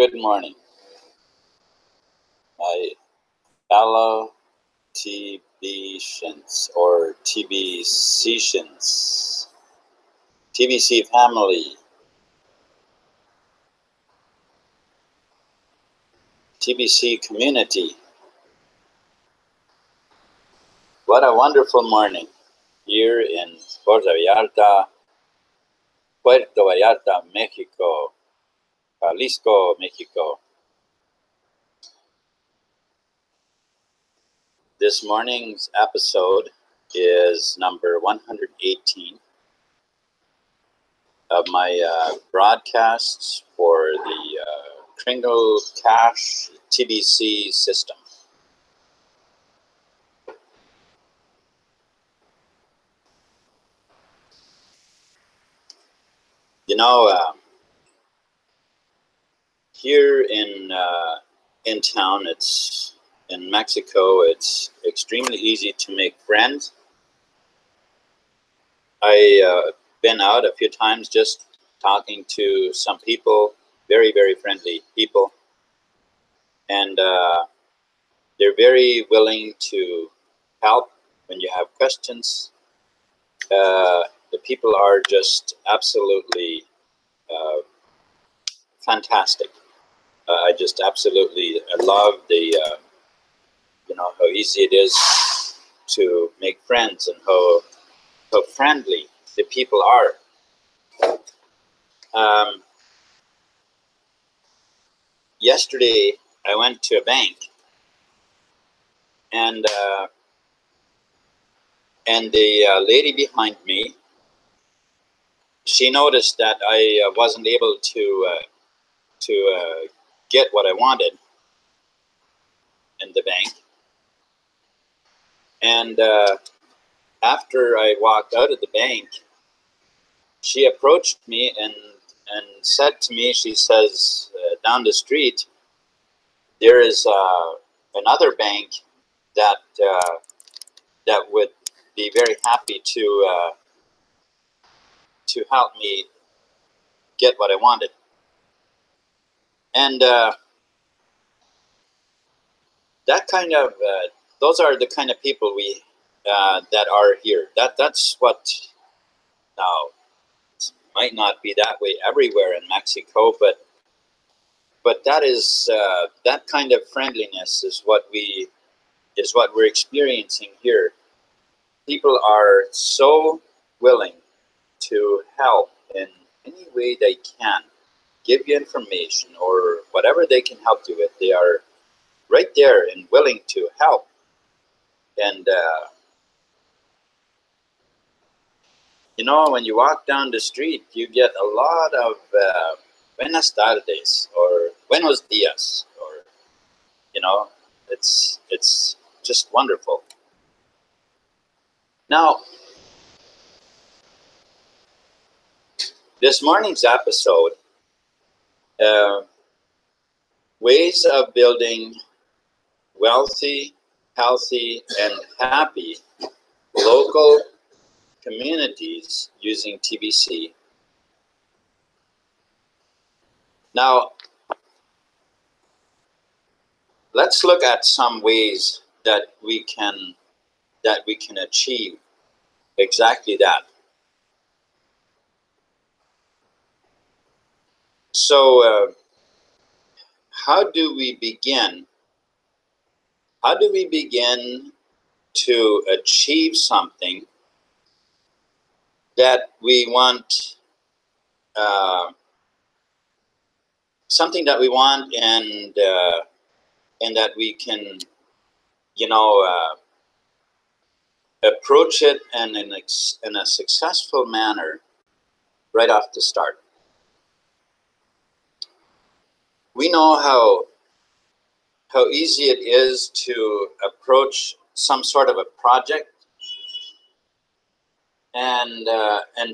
Good morning, my fellow TBCians or TBCians, TBC family, TBC community. What a wonderful morning here in Puerto Vallarta, Mexico, Jalisco, Mexico. This morning's episode is number 118 of my broadcasts for the Kringle Cash TBC system. You know, here in town, it's in Mexico, it's extremely easy to make friends. I've been out a few times just talking to some people, very, very friendly people, and they're very willing to help when you have questions. The people are just absolutely fantastic. I just absolutely love the, how easy it is to make friends and how friendly the people are. Yesterday, I went to a bank, and the lady behind me, she noticed that I wasn't able to get what I wanted in the bank, and after I walked out of the bank, she approached me and said to me, she says, down the street, there is another bank that would be very happy to help me get what I wanted. And that kind of those are the kind of people we that are here. That's what, now it might not be that way everywhere in Mexico, but that is that kind of friendliness is what we're experiencing here. People are so willing to help in any way they can, give you information or whatever they can help you with. They are right there and willing to help. And when you walk down the street, you get a lot of buenas tardes or buenos dias, or it's just wonderful. Now, this morning's episode, ways of building wealthy, healthy, and happy local communities using TBC. Now, let's look at some ways that we can achieve exactly that. So, how do we begin? How do we begin to achieve something that we want? Something that we want, and that we can, approach it in a successful manner right off the start. We know how easy it is to approach some sort of a project and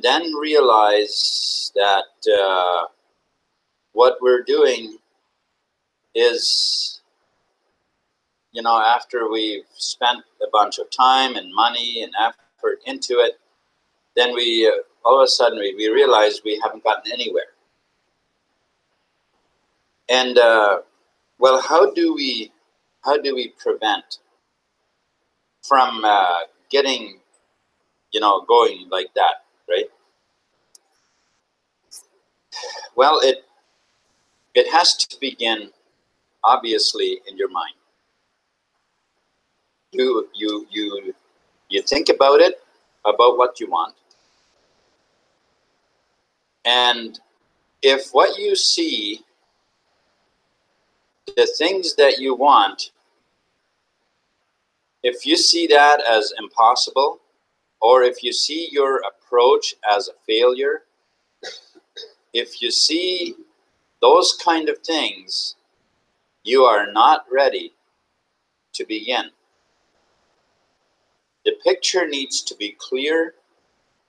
then realize that what we're doing is, after we've spent a bunch of time and money and effort into it, then we all of a sudden we realize we haven't gotten anywhere. And well, how do we prevent from getting, going like that, right? Well, it has to begin, obviously, in your mind. You think about it, about what you want, and if what you see, the things that you want, if you see that as impossible, or if you see your approach as a failure, if you see those kind of things, you are not ready to begin. The picture needs to be clear,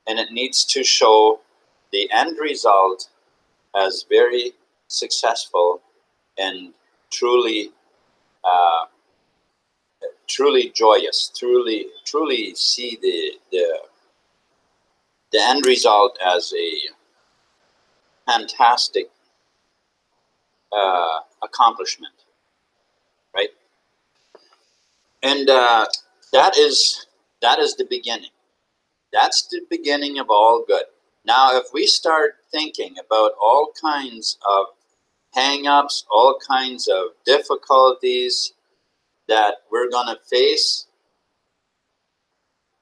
and it needs to show the end result as very successful and truly truly joyous, truly see the end result as a fantastic accomplishment, right? And that is the beginning. That's the beginning of all good. Now, if we start thinking about all kinds of hang-ups, all kinds of difficulties that we're going to face,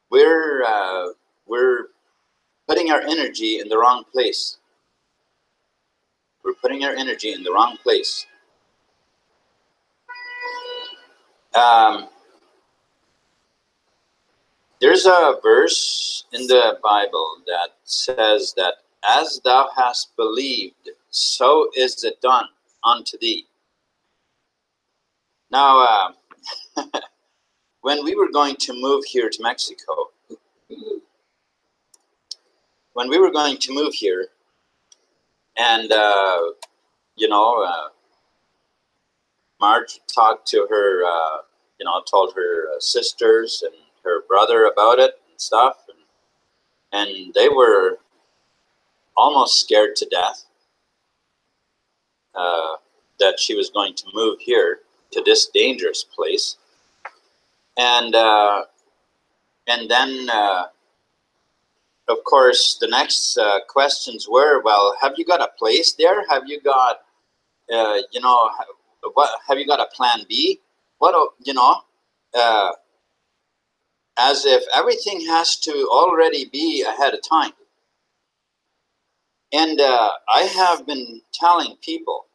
we're putting our energy in the wrong place. We're putting our energy in the wrong place. There's a verse in the Bible that says that as thou hast believed, so is it done unto thee. Now, when we were going to move here to Mexico, and Marge talked to her, told her sisters and her brother about it and stuff, and they were almost scared to death that she was going to move here to this dangerous place, and then of course the next questions were, well, have you got a place there? Have you got what? Have you got a plan B? What as if everything has to already be ahead of time. And I have been telling people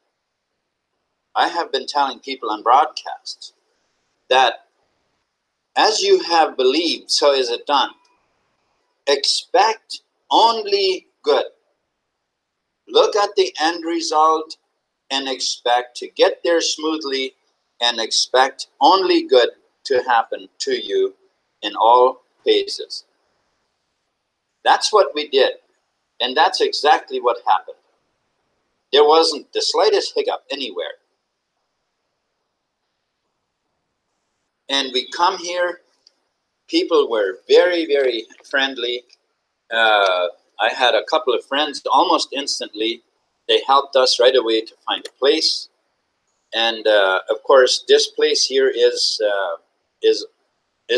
on broadcasts that as you have believed, so is it done. Expect only good. Look at the end result and expect to get there smoothly, and expect only good to happen to you in all phases. That's what we did, and that's exactly what happened. There wasn't the slightest hiccup anywhere. And we come here, people were very, very friendly. I had a couple of friends almost instantly. They helped us right away to find a place. And of course, this place here is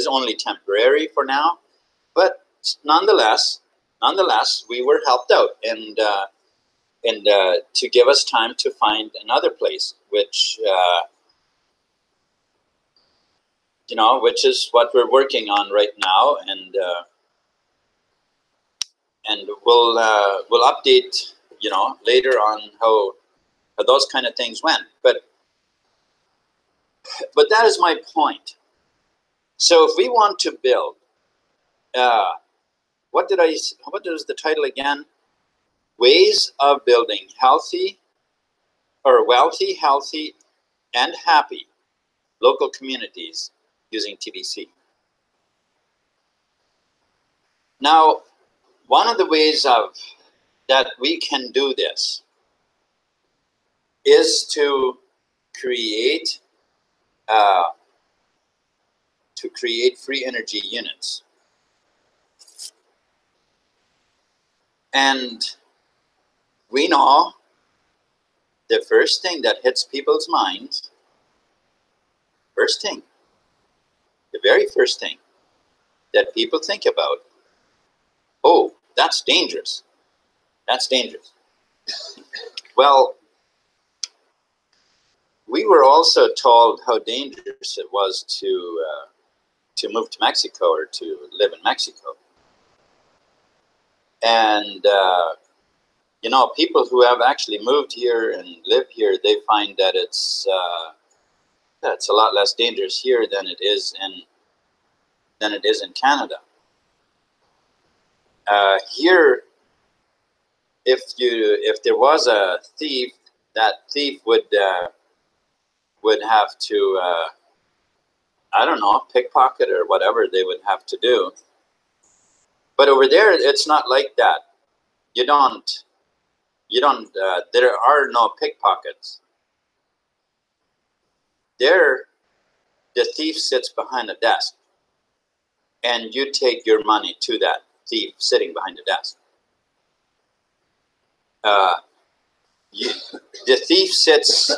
only temporary for now, but nonetheless, we were helped out, and to give us time to find another place, which which is what we're working on right now, and we'll update later on how those kind of things went. But that is my point. So if we want to build, what is the title again? Ways of building wealthy, healthy, and happy local communities using TBC. Now, one of the ways that we can do this is to create free energy units. And we know the first thing that hits people's minds, first thing, the very first thing that people think about, oh, that's dangerous. That's dangerous. Well, we were also told how dangerous it was to move to Mexico or to live in Mexico. And, you know, people who have actually moved here and live here, they find that it's a lot less dangerous here than it is in Canada. Here, if there was a thief, that thief would have to I don't know, pickpocket or whatever they would have to do. But over there, it's not like that. You don't. There are no pickpockets. There, the thief sits behind a desk, and you take your money to that thief sitting behind the desk. The thief sits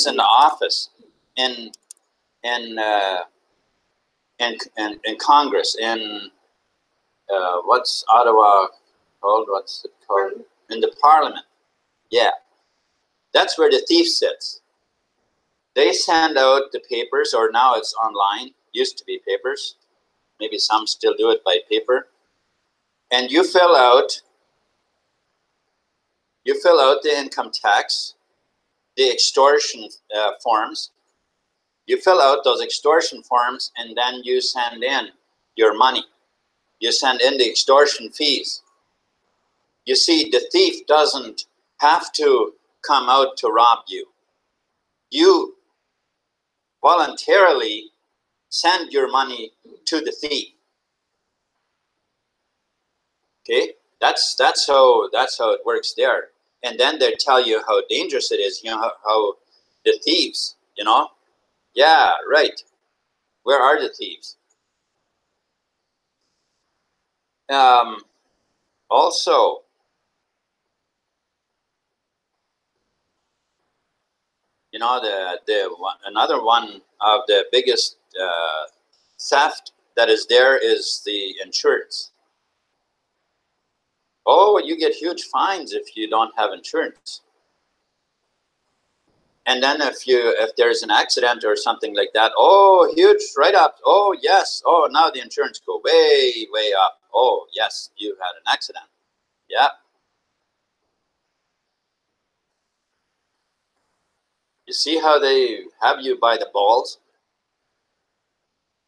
in the office in Congress, in what's Ottawa called? What's it called? In the Parliament. Yeah, that's where the thief sits. They send out the papers, or now it's online. Used to be papers. Maybe some still do it by paper. And you fill out the income tax, the extortion forms. You fill out those extortion forms, and then you send in your money. You send in the extortion fees. You see, the thief doesn't have to come out to rob you. You voluntarily send your money to the thief. Okay, that's how it works there. And then they tell you how dangerous it is. You know, how the thieves. You know, yeah, right. Where are the thieves? Also, you know, another one of the biggest theft that is there is the insurance. Oh, you get huge fines if you don't have insurance. And then if there's an accident or something like that, oh, huge write-up. Oh, yes. Oh, now the insurance go way, way up. Oh, yes, you had an accident. Yeah. You see how they have you by the balls?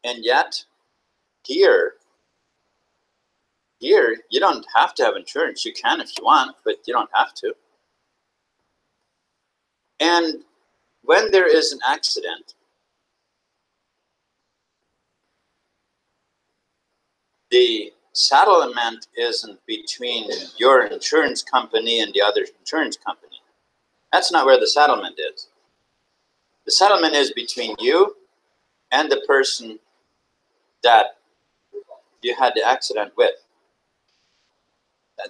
And yet, here, you don't have to have insurance. You can if you want, but you don't have to. And when there is an accident, the settlement isn't between your insurance company and the other insurance company. That's not where the settlement is. The settlement is between you and the person that you had the accident with.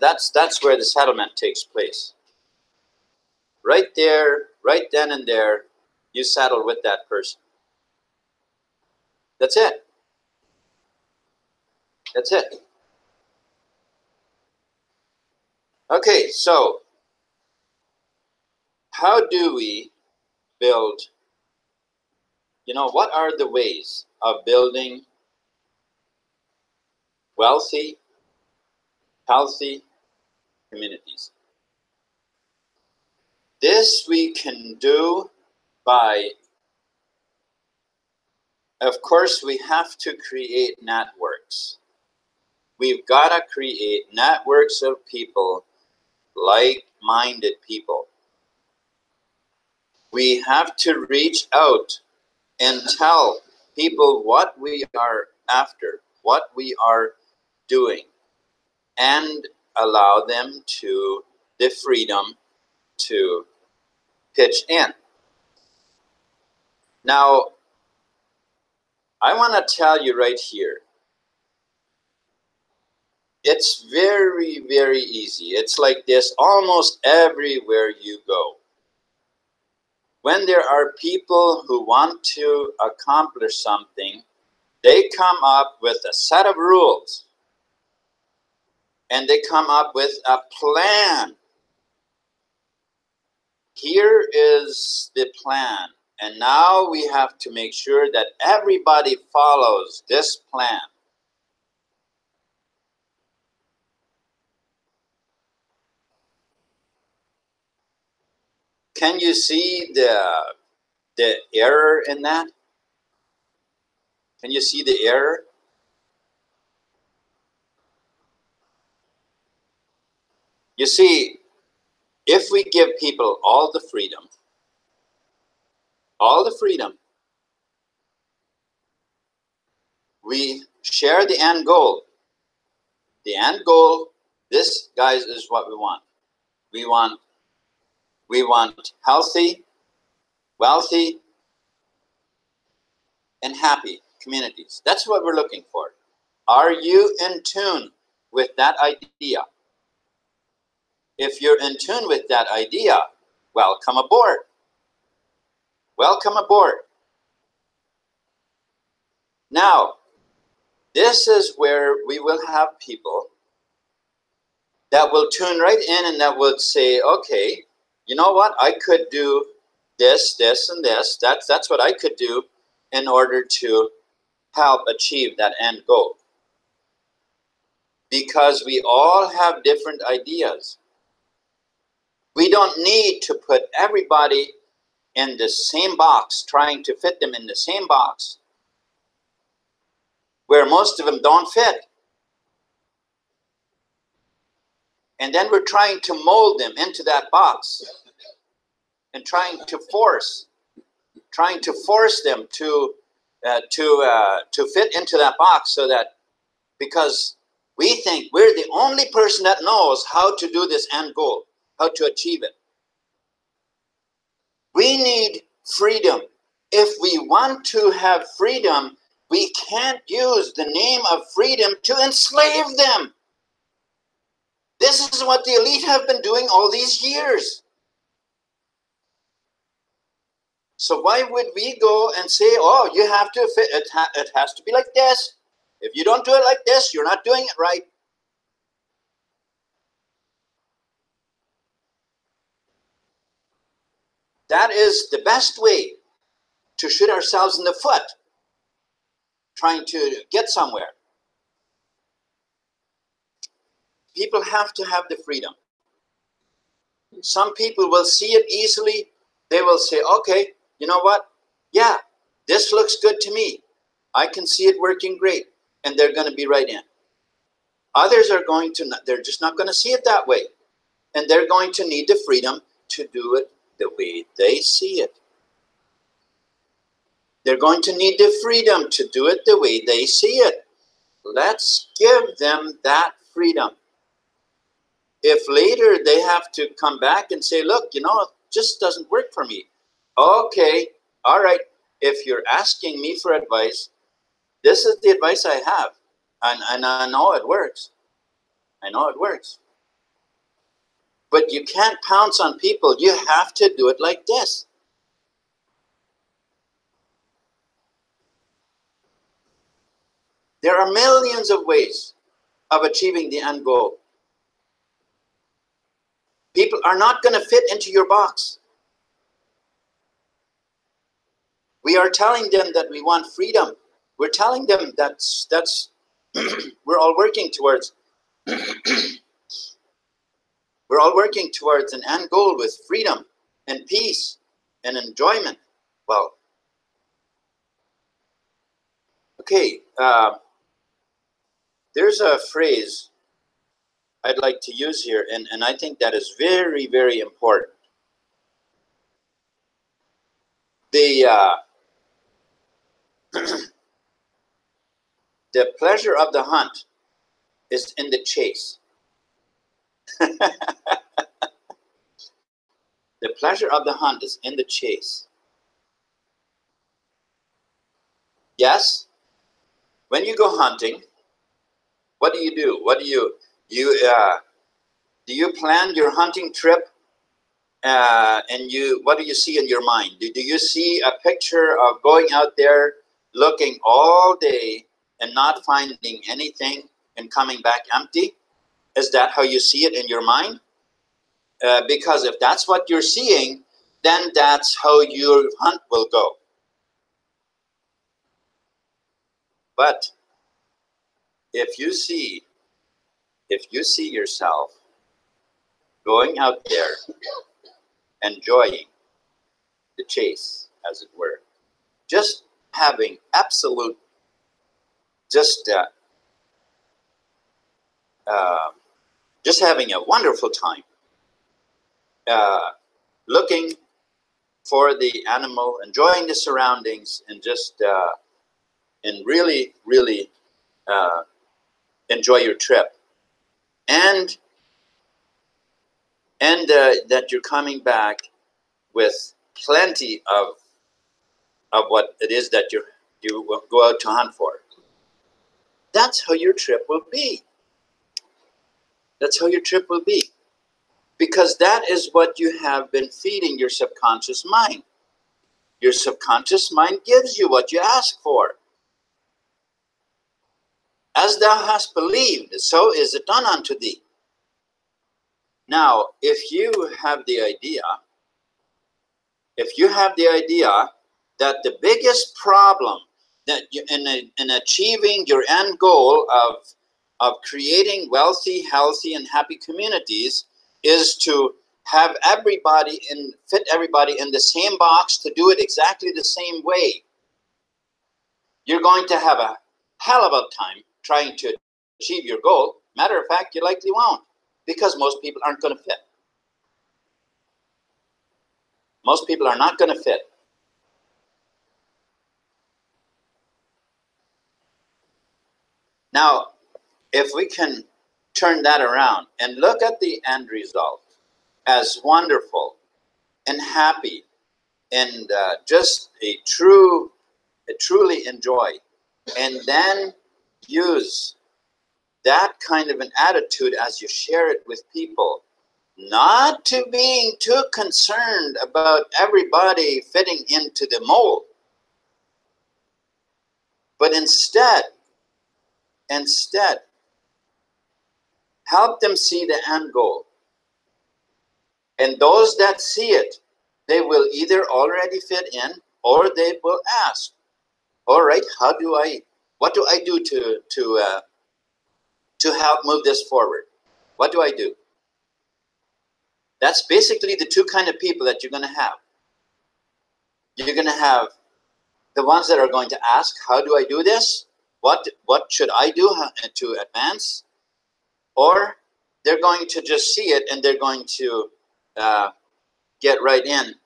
That's where the settlement takes place. Right there, right then and there, you settle with that person. That's it. That's it. Okay, so how do we build, you know, what are the ways of building wealthy, healthy communities? This we can do by, of course, we have to create networks. We've got to create networks of people, like-minded people. We have to reach out and tell people what we are after, what we are doing, and allow them to the freedom to pitch in. Now, I want to tell you right here, It's very, very easy. It's like this almost everywhere you go. When there are people who want to accomplish something, they come up with a set of rules. And they come up with a plan. Here is the plan. And now we have to make sure that everybody follows this plan. Can you see the error in that? Can you see the error? You see, if we give people all the freedom, we share the end goal. The end goal, this, guys, is what we want. We want healthy, wealthy, and happy communities. That's what we're looking for. Are you in tune with that idea? If you're in tune with that idea, welcome aboard. Welcome aboard. Now, this is where we will have people that will tune right in and that would say, okay, you know what? I could do this, this, and this. That's what I could do in order to help achieve that end goal. Because we all have different ideas. We don't need to put everybody in the same box, trying to fit them in the same box, where most of them don't fit. And then we're trying to mold them into that box and trying to force them to fit into that box, so that, because we think we're the only person that knows how to do this end goal, how to achieve it. We need freedom. If we want to have freedom, we can't use the name of freedom to enslave them. This is what the elite have been doing all these years. So why would we go and say, oh, you have to fit, it has to be like this. If you don't do it like this, you're not doing it right. That is the best way to shoot ourselves in the foot, trying to get somewhere. People have to have the freedom. Some people will see it easily. They will say, okay, you know what? Yeah, this looks good to me. I can see it working great. And they're going to be right in. Others are going to, they're just not going to see it that way. And they're going to need the freedom to do it the way they see it. They're going to need the freedom to do it the way they see it. Let's give them that freedom. If later they have to come back and say, look, you know, it just doesn't work for me. Okay, all right. If you're asking me for advice, this is the advice I have. And I know it works. I know it works. But you can't pounce on people. You have to do it like this. There are millions of ways of achieving the end goal. People are not going to fit into your box. We are telling them that we want freedom. We're telling them that's we're all working towards we're all working towards an end goal with freedom and peace and enjoyment. Well, okay, there's a phrase I'd like to use here, and I think that is very, very important. The the pleasure of the hunt is in the chase. The pleasure of the hunt is in the chase. Yes, when you go hunting, What do you do? What do you plan your hunting trip? And what do you see in your mind? Do you see a picture of going out there looking all day and not finding anything and coming back empty? Is that how you see it in your mind? Because if that's what you're seeing, then that's how your hunt will go. But if you see yourself going out there, enjoying the chase, as it were, just having absolute, just having a wonderful time, looking for the animal, enjoying the surroundings, and just and really, really enjoy your trip, and that you're coming back with plenty of what it is that you will go out to hunt for. That's how your trip will be. That's how your trip will be. Because that is what you have been feeding your subconscious mind. Your subconscious mind gives you what you ask for. As thou hast believed, so is it done unto thee. Now, if you have the idea that the biggest problem that you, in achieving your end goal of creating wealthy, healthy, and happy communities is to have fit everybody in the same box to do it exactly the same way, you're going to have a hell of a time trying to achieve your goal. Matter of fact, you likely won't, because most people aren't going to fit. Most people are not going to fit. Now, if we can turn that around and look at the end result as wonderful and happy and just truly enjoy, and then use that kind of an attitude as you share it with people, not to being too concerned about everybody fitting into the mold, but instead help them see the end goal. And those that see it, they will either already fit in, or they will ask, all right, what do I do to help move this forward? What do I do? That's basically the two kind of people that you're going to have. You're going to have the ones that are going to ask, how do I do this? What should I do to advance? Or they're going to just see it and they're going to get right in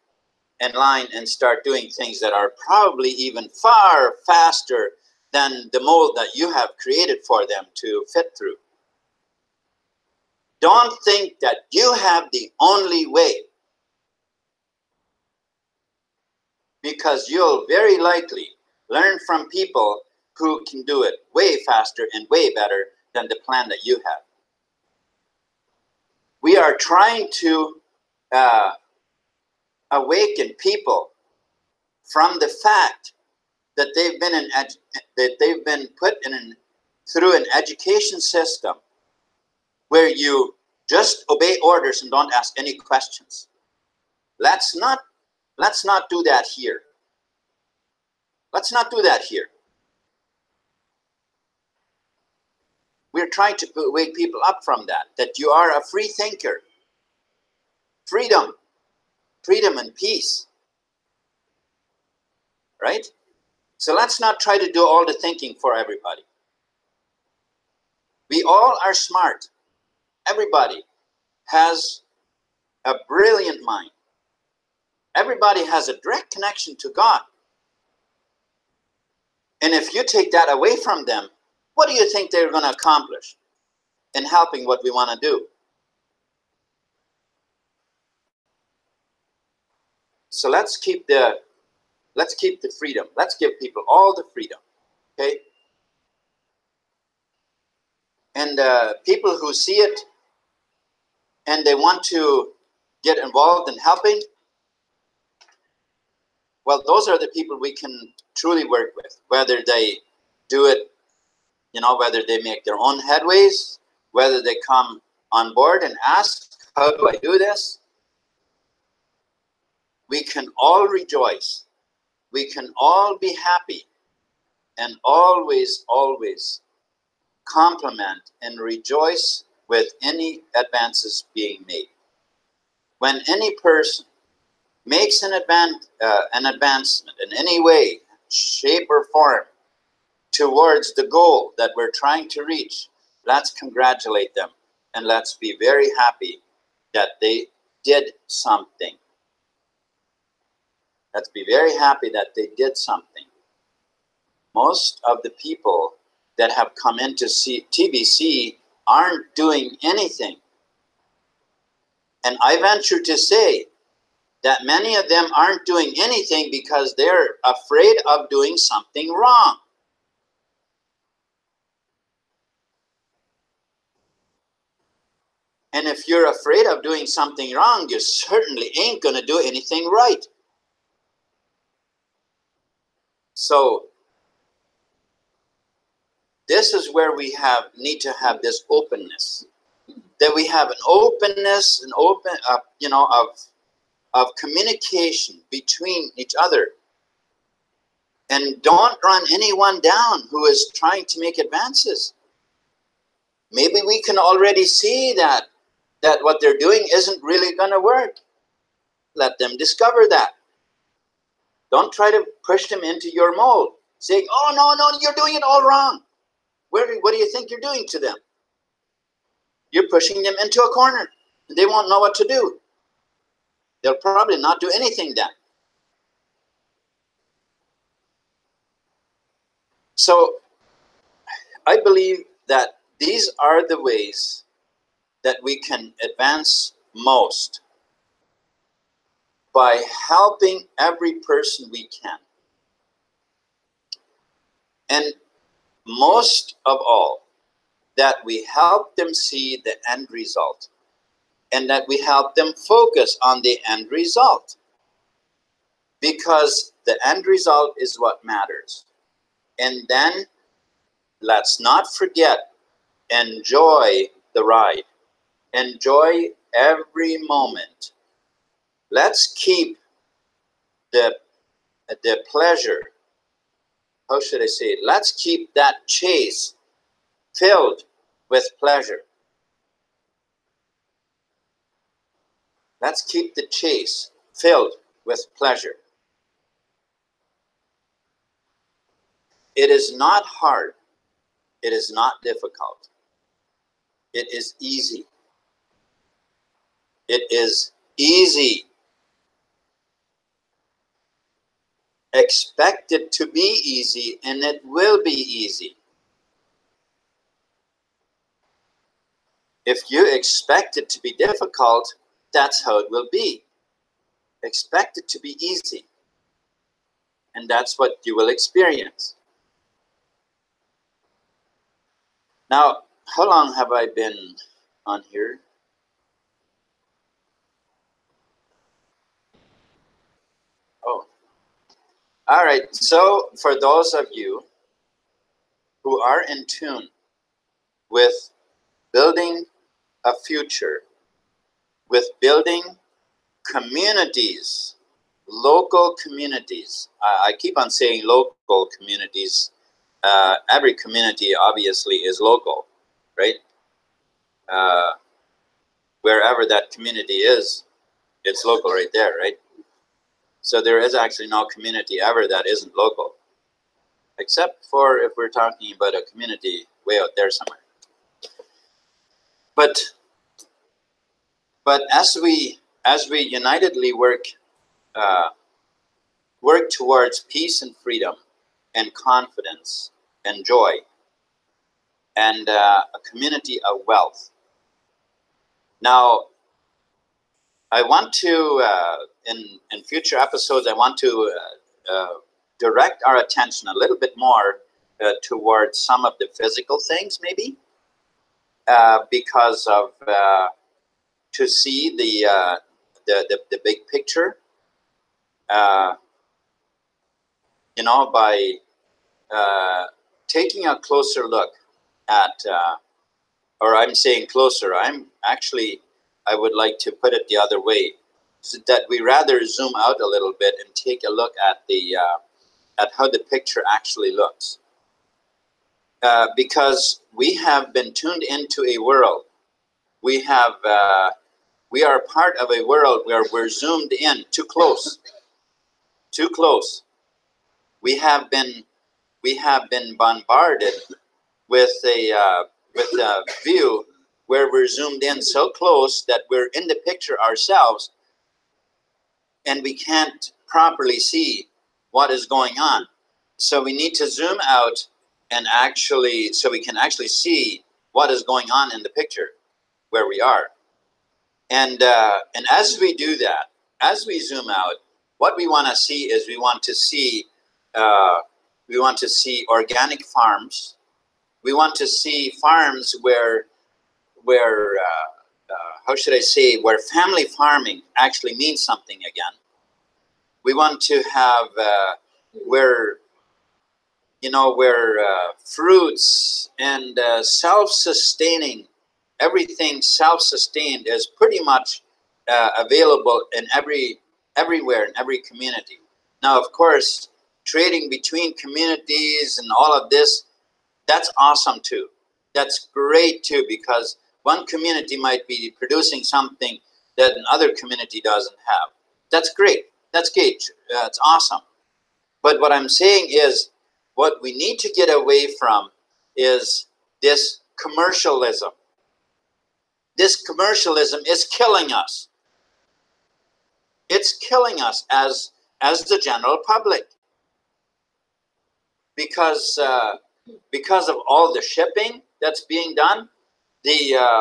line and start doing things that are probably even far faster than the mold that you have created for them to fit through. Don't think that you have the only way, because you'll very likely learn from people who can do it way faster and way better than the plan that you have. We are trying to awaken people from the fact that they've been put through an education system where you just obey orders and don't ask any questions. Let's not do that here. Let's not do that here. We're trying to wake people up from that you are a free thinker. Freedom and peace. Right? So let's not try to do all the thinking for everybody. We all are smart. Everybody has a brilliant mind. Everybody has a direct connection to God. And if you take that away from them, what do you think they're going to accomplish in helping what we want to do? So let's keep the freedom. Let's give people all the freedom. Okay? And people who see it and they want to get involved in helping, well, those are the people we can truly work with, whether they do it, whether they make their own headways, whether they come on board and ask, how do I do this? We can all rejoice. We can all be happy and always, always compliment and rejoice with any advances being made. When any person makes an advancement in any way, shape, or form towards the goal that we're trying to reach, let's congratulate them and let's be very happy that they did something. Let's be very happy that they did something. Most of the people that have come into TBC aren't doing anything. And I venture to say that many of them aren't doing anything because they're afraid of doing something wrong. And if you're afraid of doing something wrong, you certainly ain't going to do anything right. So this is where we need to have this openness, that we have an openness, of communication between each other, and don't run anyone down who is trying to make advances. Maybe we can already see that what they're doing isn't really going to work. Let them discover that. Don't try to push them into your mold, saying, oh, no, you're doing it all wrong. What do you think you're doing to them? You're pushing them into a corner. They won't know what to do. They'll probably not do anything then. So I believe that these are the ways that we can advance most, by helping every person we can. And most of all, that we help them see the end result, and that we help them focus on the end result, because the end result is what matters. And then let's not forget, enjoy the ride. Enjoy every moment. Let's keep the pleasure, how should I say it? Let's keep that chase filled with pleasure. Let's keep the chase filled with pleasure. It is not hard. It is not difficult. It is easy. It is easy. Expect it to be easy, and it will be easy. If you expect it to be difficult, that's how it will be. Expect it to be easy, and that's what you will experience. Now, how long have I been on here? Oh, all right. So for those of you who are in tune with building a future, with building communities, local communities. I keep on saying local communities. Every community obviously is local, right? Wherever that community is, it's local right there, right? So there is actually no community ever that isn't local, except for if we're talking about a community way out there somewhere. But as we unitedly work towards peace and freedom and confidence and joy and a community of wealth. Now, I want to, in future episodes, I want to direct our attention a little bit more towards some of the physical things, maybe. because of to see the big picture. You know, by taking a closer look at, or I'm saying closer, I would like to put it the other way, so that we rather zoom out a little bit and take a look at at how the picture actually looks. Because we have been tuned into a world. We are part of a world where we're zoomed in too close, too close. We have been bombarded with a view where we're zoomed in so close that we're in the picture ourselves, and we can't properly see what is going on. So we need to zoom out and so we can actually see what is going on in the picture where we are. And as we do that, as we zoom out, what we want to see is we want to see organic farms. We want to see farms where how should I say, where family farming actually means something again. We want to have where fruits and self-sustaining, everything self-sustained is pretty much available in everywhere in every community. Now, of course, trading between communities and all of this, that's awesome too. That's great too, because one community might be producing something that another community doesn't have. That's great. That's great. That's awesome. But what I'm saying is, what we need to get away from is this commercialism. This commercialism is killing us. It's killing us as the general public, because of all the shipping that's being done,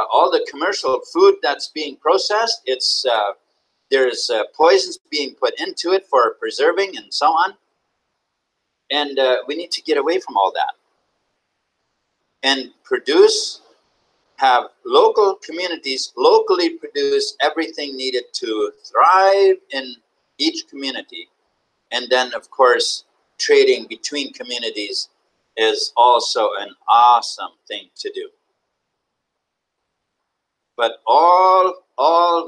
all the commercial food that's being processed. There's poisons being put into it for preserving and so on. And we need to get away from all that and have local communities locally produce everything needed to thrive in each community. And then, of course, trading between communities is also an awesome thing to do. But all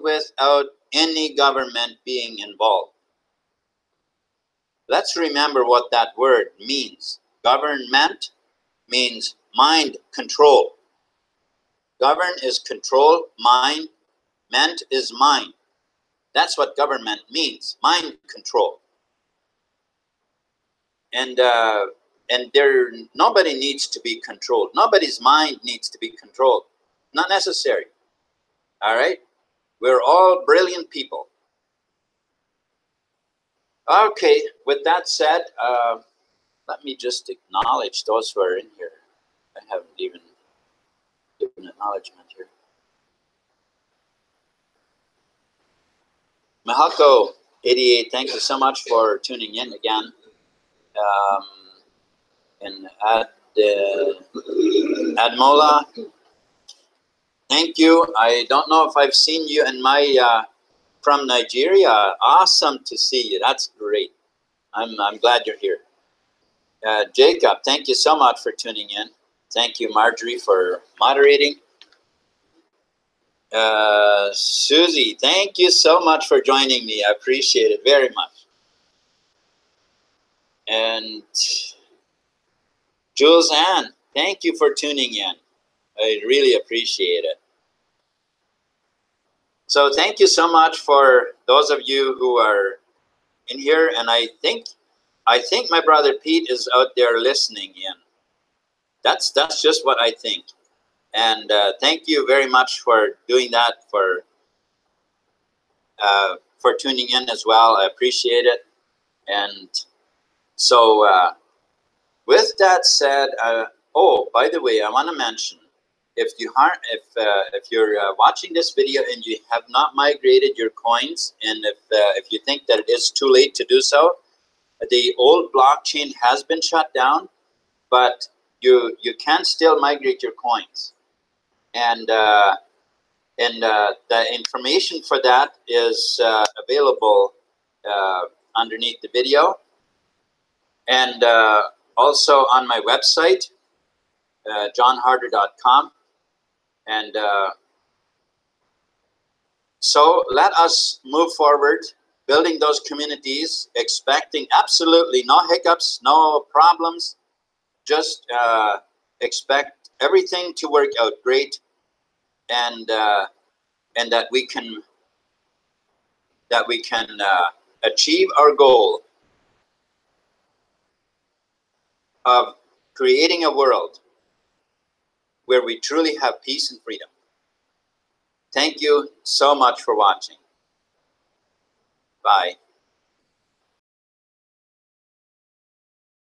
without any government being involved. Let's remember what that word means. Government means mind control. Govern is control, mind, ment is mind. That's what government means, mind control. And nobody needs to be controlled. Nobody's mind needs to be controlled. Not necessary. All right? We're all brilliant people. Okay, with that said, let me just acknowledge those who are in here. I haven't even given acknowledgement here. Mahako 88, thank you so much for tuning in again. And Admola, thank you. I don't know if I've seen you in my from Nigeria. Awesome to see you. That's great. I'm glad you're here. Jacob, thank you so much for tuning in. Thank you, Marjorie, for moderating. Susie, thank you so much for joining me. I appreciate it very much. And Jules Ann, thank you for tuning in. I really appreciate it. So thank you so much for those of you who are in here, and I think my brother Pete is out there listening in. That's just what I think. And thank you very much for doing that, for tuning in as well. I appreciate it. And so with that said, oh, by the way, I want to mention, if you're watching this video and you have not migrated your coins, and if you think that it is too late to do so, the old blockchain has been shut down, but you can still migrate your coins. and the information for that is available underneath the video, and also on my website, johnharder.com. And so let us move forward, building those communities, expecting absolutely no hiccups, no problems. Just expect everything to work out great, and that we can achieve our goal of creating a world where we truly have peace and freedom. Thank you so much for watching. Bye.